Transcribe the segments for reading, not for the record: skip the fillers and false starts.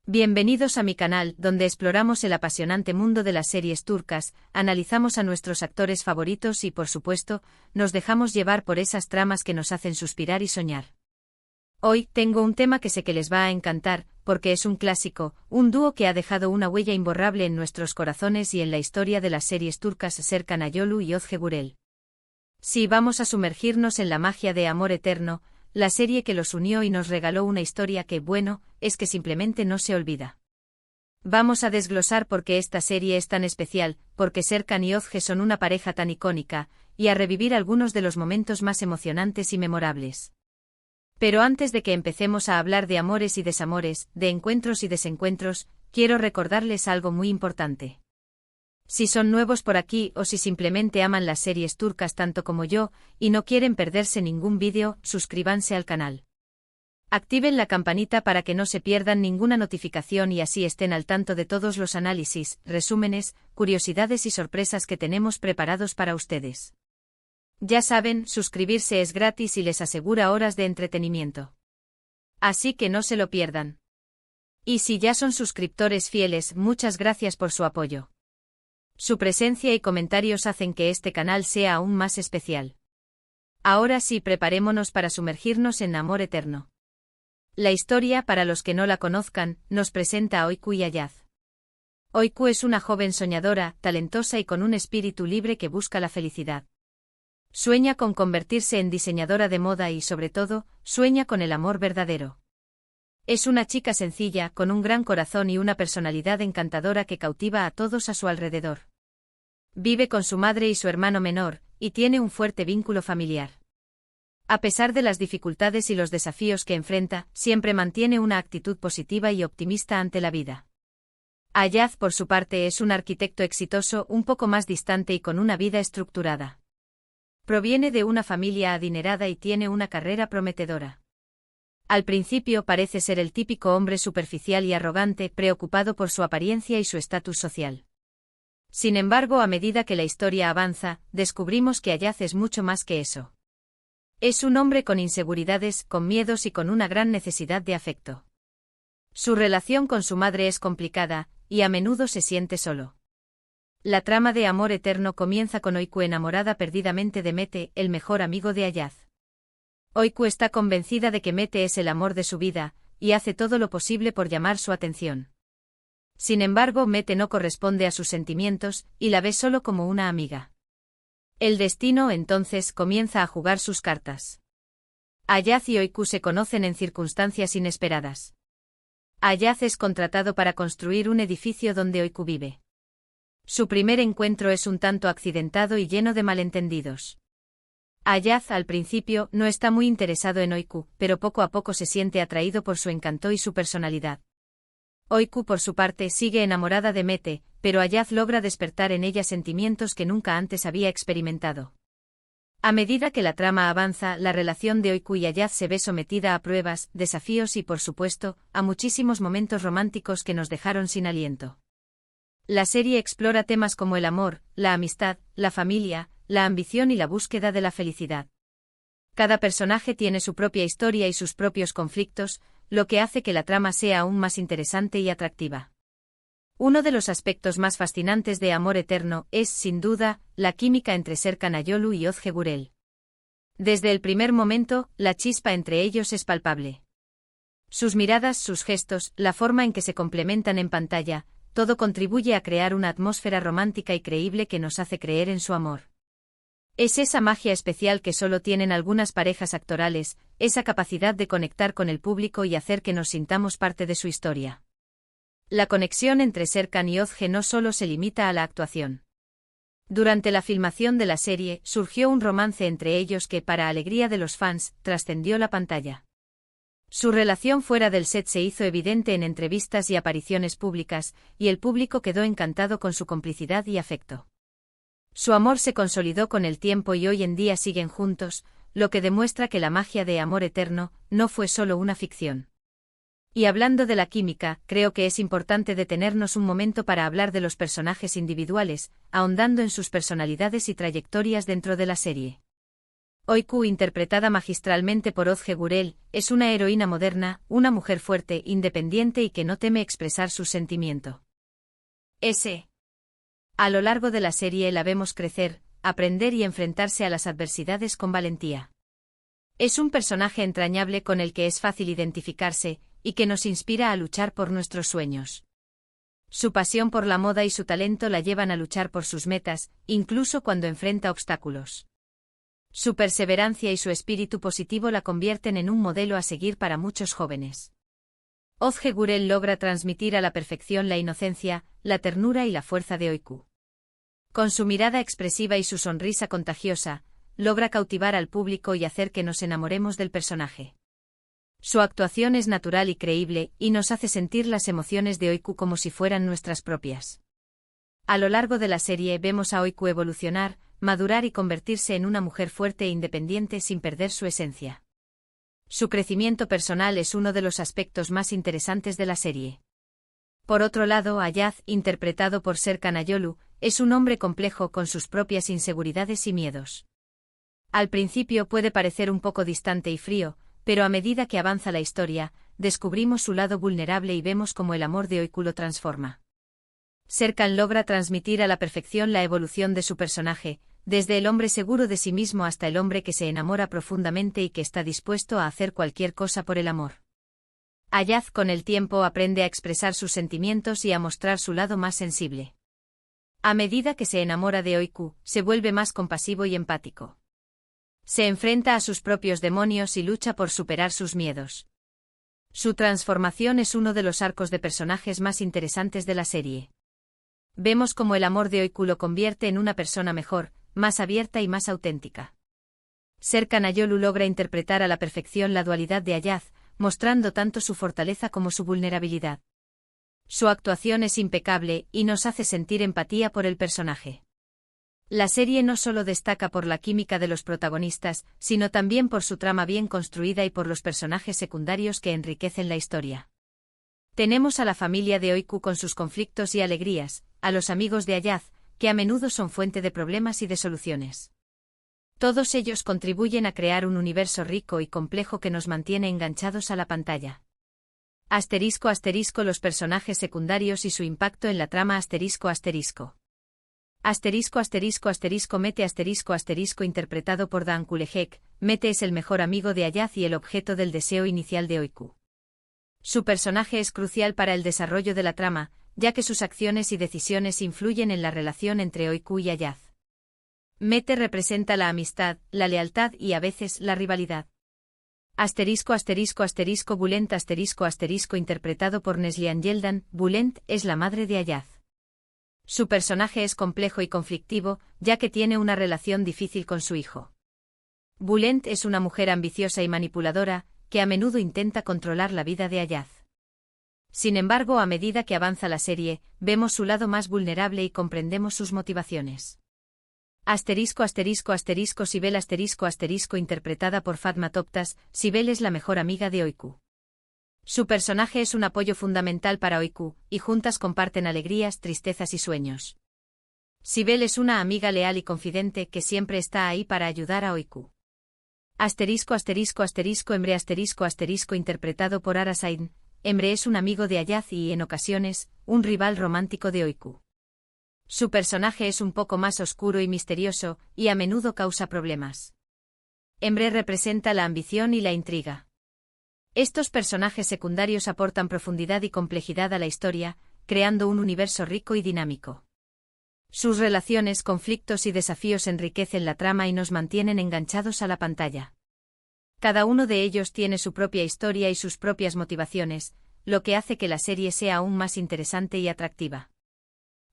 Bienvenidos a mi canal, donde exploramos el apasionante mundo de las series turcas, analizamos a nuestros actores favoritos y, por supuesto, nos dejamos llevar por esas tramas que nos hacen suspirar y soñar. Hoy tengo un tema que sé que les va a encantar, porque es un clásico, un dúo que ha dejado una huella imborrable en nuestros corazones y en la historia de las series turcas: Serkan Ayolu y Özge Gürel. Sí, vamos a sumergirnos en la magia de Amor Eterno, la serie que los unió y nos regaló una historia que, bueno, es que simplemente no se olvida. Vamos a desglosar por qué esta serie es tan especial, porque Serkan y Özge son una pareja tan icónica, y a revivir algunos de los momentos más emocionantes y memorables. Pero antes de que empecemos a hablar de amores y desamores, de encuentros y desencuentros, quiero recordarles algo muy importante. Si son nuevos por aquí o si simplemente aman las series turcas tanto como yo, y no quieren perderse ningún vídeo, suscríbanse al canal. Activen la campanita para que no se pierdan ninguna notificación y así estén al tanto de todos los análisis, resúmenes, curiosidades y sorpresas que tenemos preparados para ustedes. Ya saben, suscribirse es gratis y les asegura horas de entretenimiento. Así que no se lo pierdan. Y si ya son suscriptores fieles, muchas gracias por su apoyo. Su presencia y comentarios hacen que este canal sea aún más especial. Ahora sí, preparémonos para sumergirnos en Amor Eterno. La historia, para los que no la conozcan, nos presenta a Öykü y Ayaz. Öykü es una joven soñadora, talentosa y con un espíritu libre que busca la felicidad. Sueña con convertirse en diseñadora de moda y, sobre todo, sueña con el amor verdadero. Es una chica sencilla, con un gran corazón y una personalidad encantadora que cautiva a todos a su alrededor. Vive con su madre y su hermano menor, y tiene un fuerte vínculo familiar. A pesar de las dificultades y los desafíos que enfrenta, siempre mantiene una actitud positiva y optimista ante la vida. Ayaz, por su parte, es un arquitecto exitoso, un poco más distante y con una vida estructurada. Proviene de una familia adinerada y tiene una carrera prometedora. Al principio parece ser el típico hombre superficial y arrogante, preocupado por su apariencia y su estatus social. Sin embargo, a medida que la historia avanza, descubrimos que Ayaz es mucho más que eso. Es un hombre con inseguridades, con miedos y con una gran necesidad de afecto. Su relación con su madre es complicada, y a menudo se siente solo. La trama de Amor Eterno comienza con Öykü enamorada perdidamente de Mete, el mejor amigo de Ayaz. Öykü está convencida de que Mete es el amor de su vida, y hace todo lo posible por llamar su atención. Sin embargo, Mete no corresponde a sus sentimientos, y la ve solo como una amiga. El destino, entonces, comienza a jugar sus cartas. Ayaz y Öykü se conocen en circunstancias inesperadas. Ayaz es contratado para construir un edificio donde Öykü vive. Su primer encuentro es un tanto accidentado y lleno de malentendidos. Ayaz, al principio, no está muy interesado en Öykü, pero poco a poco se siente atraído por su encanto y su personalidad. Öykü, por su parte, sigue enamorada de Mete, pero Ayaz logra despertar en ella sentimientos que nunca antes había experimentado. A medida que la trama avanza, la relación de Öykü y Ayaz se ve sometida a pruebas, desafíos y, por supuesto, a muchísimos momentos románticos que nos dejaron sin aliento. La serie explora temas como el amor, la amistad, la familia, la ambición y la búsqueda de la felicidad. Cada personaje tiene su propia historia y sus propios conflictos, lo que hace que la trama sea aún más interesante y atractiva. Uno de los aspectos más fascinantes de Amor Eterno es, sin duda, la química entre Serkan Ayolu y Özge Gürel. Desde el primer momento, la chispa entre ellos es palpable. Sus miradas, sus gestos, la forma en que se complementan en pantalla, todo contribuye a crear una atmósfera romántica y creíble que nos hace creer en su amor. Es esa magia especial que solo tienen algunas parejas actorales, esa capacidad de conectar con el público y hacer que nos sintamos parte de su historia. La conexión entre Serkan y Özge no solo se limita a la actuación. Durante la filmación de la serie, surgió un romance entre ellos que, para alegría de los fans, trascendió la pantalla. Su relación fuera del set se hizo evidente en entrevistas y apariciones públicas, y el público quedó encantado con su complicidad y afecto. Su amor se consolidó con el tiempo y hoy en día siguen juntos, lo que demuestra que la magia de Amor Eterno no fue solo una ficción. Y hablando de la química, creo que es importante detenernos un momento para hablar de los personajes individuales, ahondando en sus personalidades y trayectorias dentro de la serie. Oiku, interpretada magistralmente por Ozge Gurel, es una heroína moderna, una mujer fuerte, independiente y que no teme expresar su sentimiento. A lo largo de la serie la vemos crecer, aprender y enfrentarse a las adversidades con valentía. Es un personaje entrañable con el que es fácil identificarse, y que nos inspira a luchar por nuestros sueños. Su pasión por la moda y su talento la llevan a luchar por sus metas, incluso cuando enfrenta obstáculos. Su perseverancia y su espíritu positivo la convierten en un modelo a seguir para muchos jóvenes. Ozge Gurel logra transmitir a la perfección la inocencia, la ternura y la fuerza de Oiku. Con su mirada expresiva y su sonrisa contagiosa, logra cautivar al público y hacer que nos enamoremos del personaje. Su actuación es natural y creíble, y nos hace sentir las emociones de Oiku como si fueran nuestras propias. A lo largo de la serie vemos a Oiku evolucionar, madurar y convertirse en una mujer fuerte e independiente sin perder su esencia. Su crecimiento personal es uno de los aspectos más interesantes de la serie. Por otro lado, Ayaz, interpretado por Serkan Ayolu, es un hombre complejo con sus propias inseguridades y miedos. Al principio puede parecer un poco distante y frío, pero a medida que avanza la historia, descubrimos su lado vulnerable y vemos cómo el amor de Oiku lo transforma. Serkan logra transmitir a la perfección la evolución de su personaje, desde el hombre seguro de sí mismo hasta el hombre que se enamora profundamente y que está dispuesto a hacer cualquier cosa por el amor. Ayaz con el tiempo aprende a expresar sus sentimientos y a mostrar su lado más sensible. A medida que se enamora de Oiku, se vuelve más compasivo y empático. Se enfrenta a sus propios demonios y lucha por superar sus miedos. Su transformación es uno de los arcos de personajes más interesantes de la serie. Vemos cómo el amor de Oiku lo convierte en una persona mejor, más abierta y más auténtica. Serkan Ayolu logra interpretar a la perfección la dualidad de Ayaz, mostrando tanto su fortaleza como su vulnerabilidad. Su actuación es impecable y nos hace sentir empatía por el personaje. La serie no solo destaca por la química de los protagonistas, sino también por su trama bien construida y por los personajes secundarios que enriquecen la historia. Tenemos a la familia de Oiku con sus conflictos y alegrías, a los amigos de Ayaz, que a menudo son fuente de problemas y de soluciones. Todos ellos contribuyen a crear un universo rico y complejo que nos mantiene enganchados a la pantalla. *** Los personajes secundarios y su impacto en la trama ***. Mete interpretado por Dan Kulejek, Mete es el mejor amigo de Ayaz y el objeto del deseo inicial de Oiku. Su personaje es crucial para el desarrollo de la trama, ya que sus acciones y decisiones influyen en la relación entre Oiku y Ayaz. Mete representa la amistad, la lealtad y a veces la rivalidad. Bulent interpretado por Neslihan Yeldan, Bulent es la madre de Ayaz. Su personaje es complejo y conflictivo, ya que tiene una relación difícil con su hijo. Bulent es una mujer ambiciosa y manipuladora, que a menudo intenta controlar la vida de Ayaz. Sin embargo, a medida que avanza la serie, vemos su lado más vulnerable y comprendemos sus motivaciones. Sibel interpretada por Fatma Toptas, Sibel es la mejor amiga de Oiku. Su personaje es un apoyo fundamental para Oiku, y juntas comparten alegrías, tristezas y sueños. Sibel es una amiga leal y confidente que siempre está ahí para ayudar a Oiku. Emre interpretado por Ara Sain, Emre es un amigo de Ayaz y, en ocasiones, un rival romántico de Oiku. Su personaje es un poco más oscuro y misterioso, y a menudo causa problemas. Emre representa la ambición y la intriga. Estos personajes secundarios aportan profundidad y complejidad a la historia, creando un universo rico y dinámico. Sus relaciones, conflictos y desafíos enriquecen la trama y nos mantienen enganchados a la pantalla. Cada uno de ellos tiene su propia historia y sus propias motivaciones, lo que hace que la serie sea aún más interesante y atractiva.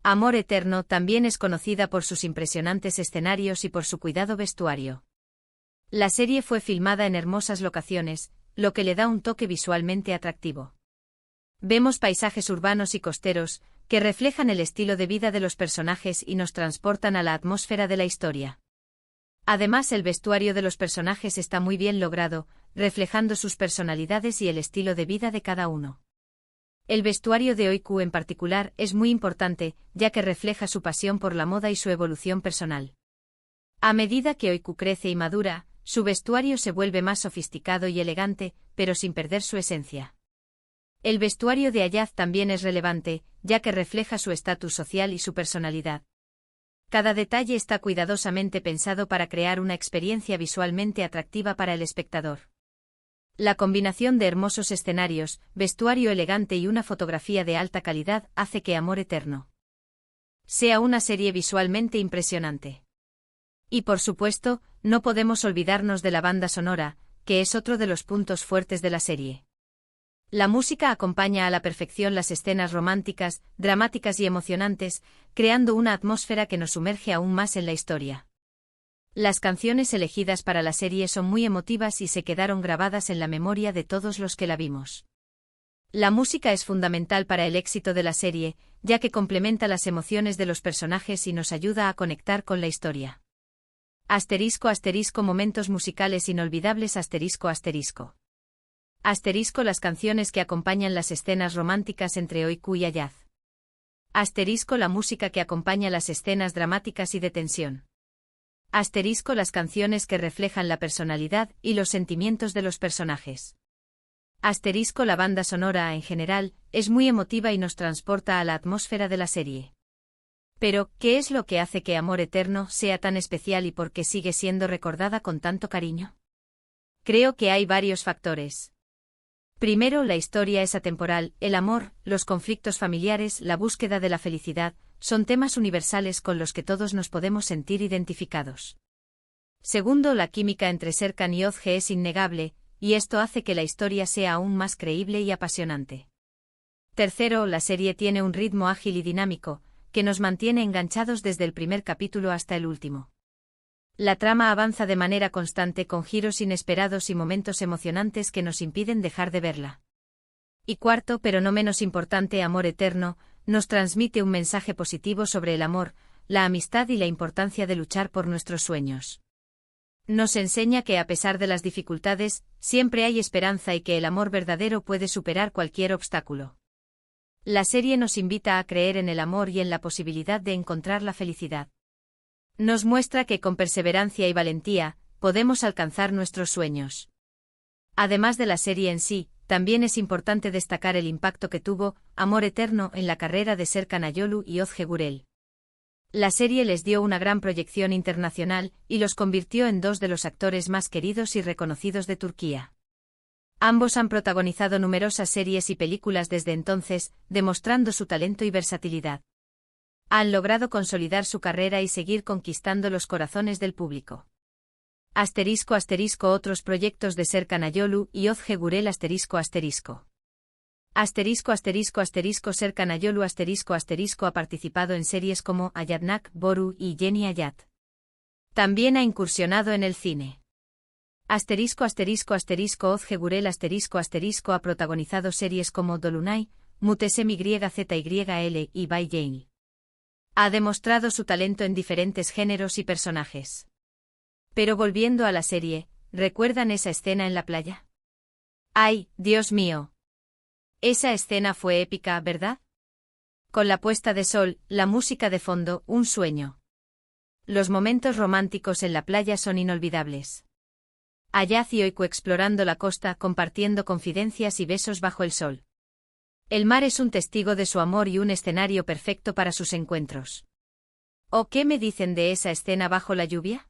Amor Eterno también es conocida por sus impresionantes escenarios y por su cuidado vestuario. La serie fue filmada en hermosas locaciones, lo que le da un toque visualmente atractivo. Vemos paisajes urbanos y costeros, que reflejan el estilo de vida de los personajes y nos transportan a la atmósfera de la historia. Además, el vestuario de los personajes está muy bien logrado, reflejando sus personalidades y el estilo de vida de cada uno. El vestuario de Oiku en particular es muy importante, ya que refleja su pasión por la moda y su evolución personal. A medida que Oiku crece y madura, su vestuario se vuelve más sofisticado y elegante, pero sin perder su esencia. El vestuario de Ayaz también es relevante, ya que refleja su estatus social y su personalidad. Cada detalle está cuidadosamente pensado para crear una experiencia visualmente atractiva para el espectador. La combinación de hermosos escenarios, vestuario elegante y una fotografía de alta calidad hace que Amor Eterno sea una serie visualmente impresionante. Y por supuesto, no podemos olvidarnos de la banda sonora, que es otro de los puntos fuertes de la serie. La música acompaña a la perfección las escenas románticas, dramáticas y emocionantes, creando una atmósfera que nos sumerge aún más en la historia. Las canciones elegidas para la serie son muy emotivas y se quedaron grabadas en la memoria de todos los que la vimos. La música es fundamental para el éxito de la serie, ya que complementa las emociones de los personajes y nos ayuda a conectar con la historia. *** Momentos musicales inolvidables ***. Las canciones que acompañan las escenas románticas entre Oiku y Ayaz. La música que acompaña las escenas dramáticas y de tensión. Las canciones que reflejan la personalidad y los sentimientos de los personajes. La banda sonora en general es muy emotiva y nos transporta a la atmósfera de la serie. Pero, ¿qué es lo que hace que Amor Eterno sea tan especial y por qué sigue siendo recordada con tanto cariño? Creo que hay varios factores. Primero, la historia es atemporal, el amor, los conflictos familiares, la búsqueda de la felicidad, son temas universales con los que todos nos podemos sentir identificados. Segundo, la química entre Serkan y Ozge es innegable, y esto hace que la historia sea aún más creíble y apasionante. Tercero, la serie tiene un ritmo ágil y dinámico, que nos mantiene enganchados desde el primer capítulo hasta el último. La trama avanza de manera constante con giros inesperados y momentos emocionantes que nos impiden dejar de verla. Y cuarto, pero no menos importante, Amor Eterno nos transmite un mensaje positivo sobre el amor, la amistad y la importancia de luchar por nuestros sueños. Nos enseña que a pesar de las dificultades, siempre hay esperanza y que el amor verdadero puede superar cualquier obstáculo. La serie nos invita a creer en el amor y en la posibilidad de encontrar la felicidad. Nos muestra que con perseverancia y valentía, podemos alcanzar nuestros sueños. Además de la serie en sí, también es importante destacar el impacto que tuvo Amor Eterno en la carrera de Serkan Ayolu y Ozge Gürel. La serie les dio una gran proyección internacional y los convirtió en dos de los actores más queridos y reconocidos de Turquía. Ambos han protagonizado numerosas series y películas desde entonces, demostrando su talento y versatilidad. Han logrado consolidar su carrera y seguir conquistando los corazones del público. Otros proyectos de Serkan Ayolu y Ozge Gürel Serkan Ayolu ha participado en series como Ayadnak, Boru y Yeni Ayat. También ha incursionado en el cine. Ozge Gürel ha protagonizado series como Dolunay, Mutesem YZYL y Bay Jane. Ha demostrado su talento en diferentes géneros y personajes. Pero volviendo a la serie, ¿recuerdan esa escena en la playa? ¡Ay, Dios mío! Esa escena fue épica, ¿verdad? Con la puesta de sol, la música de fondo, un sueño. Los momentos románticos en la playa son inolvidables. Ayaz y Oiku explorando la costa, compartiendo confidencias y besos bajo el sol. El mar es un testigo de su amor y un escenario perfecto para sus encuentros. ¿O qué me dicen de esa escena bajo la lluvia?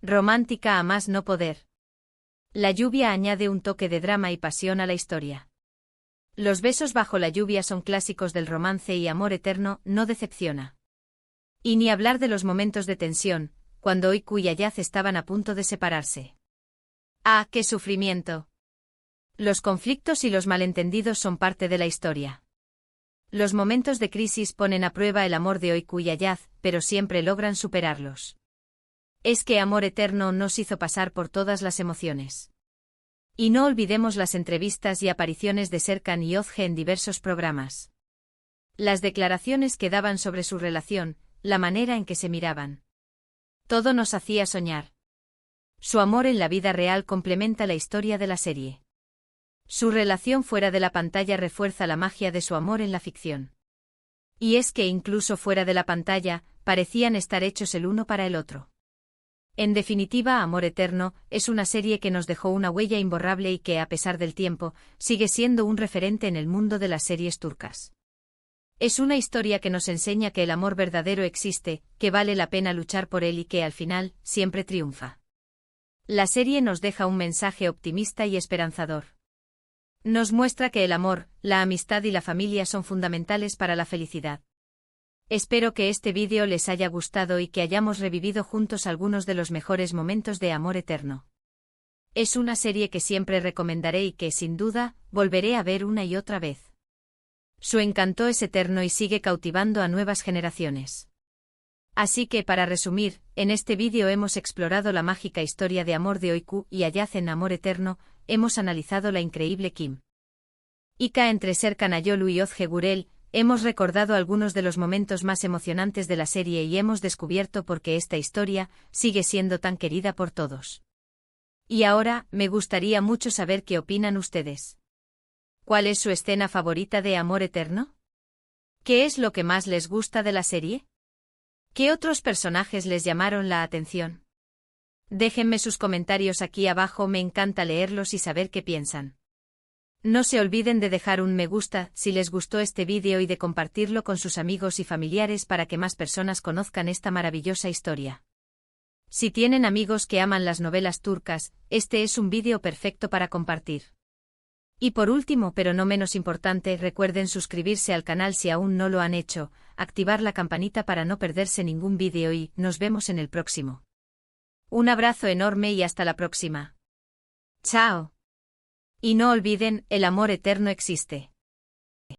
Romántica a más no poder. La lluvia añade un toque de drama y pasión a la historia. Los besos bajo la lluvia son clásicos del romance y Amor Eterno no decepciona. Y ni hablar de los momentos de tensión, cuando Oiku y Ayaz estaban a punto de separarse. ¡Ah, qué sufrimiento! Los conflictos y los malentendidos son parte de la historia. Los momentos de crisis ponen a prueba el amor de Oiku y Ayaz, pero siempre logran superarlos. Es que Amor Eterno nos hizo pasar por todas las emociones. Y no olvidemos las entrevistas y apariciones de Serkan y Ozge en diversos programas. Las declaraciones que daban sobre su relación, la manera en que se miraban. Todo nos hacía soñar. Su amor en la vida real complementa la historia de la serie. Su relación fuera de la pantalla refuerza la magia de su amor en la ficción. Y es que incluso fuera de la pantalla, parecían estar hechos el uno para el otro. En definitiva, Amor Eterno es una serie que nos dejó una huella imborrable y que, a pesar del tiempo, sigue siendo un referente en el mundo de las series turcas. Es una historia que nos enseña que el amor verdadero existe, que vale la pena luchar por él y que, al final, siempre triunfa. La serie nos deja un mensaje optimista y esperanzador. Nos muestra que el amor, la amistad y la familia son fundamentales para la felicidad. Espero que este vídeo les haya gustado y que hayamos revivido juntos algunos de los mejores momentos de Amor Eterno. Es una serie que siempre recomendaré y que, sin duda, volveré a ver una y otra vez. Su encanto es eterno y sigue cautivando a nuevas generaciones. Así que, para resumir, en este vídeo hemos explorado la mágica historia de amor de Öykü y Ayaz en Amor Eterno, hemos analizado la increíble Kim Ika entre Serkan Ayolu y Özge Gürel, hemos recordado algunos de los momentos más emocionantes de la serie y hemos descubierto por qué esta historia sigue siendo tan querida por todos. Y ahora, me gustaría mucho saber qué opinan ustedes. ¿Cuál es su escena favorita de Amor Eterno? ¿Qué es lo que más les gusta de la serie? ¿Qué otros personajes les llamaron la atención? Déjenme sus comentarios aquí abajo, me encanta leerlos y saber qué piensan. No se olviden de dejar un me gusta si les gustó este vídeo y de compartirlo con sus amigos y familiares para que más personas conozcan esta maravillosa historia. Si tienen amigos que aman las novelas turcas, este es un vídeo perfecto para compartir. Y por último, pero no menos importante, recuerden suscribirse al canal si aún no lo han hecho, activar la campanita para no perderse ningún vídeo y nos vemos en el próximo. Un abrazo enorme y hasta la próxima. ¡Chao! Y no olviden, el amor eterno existe.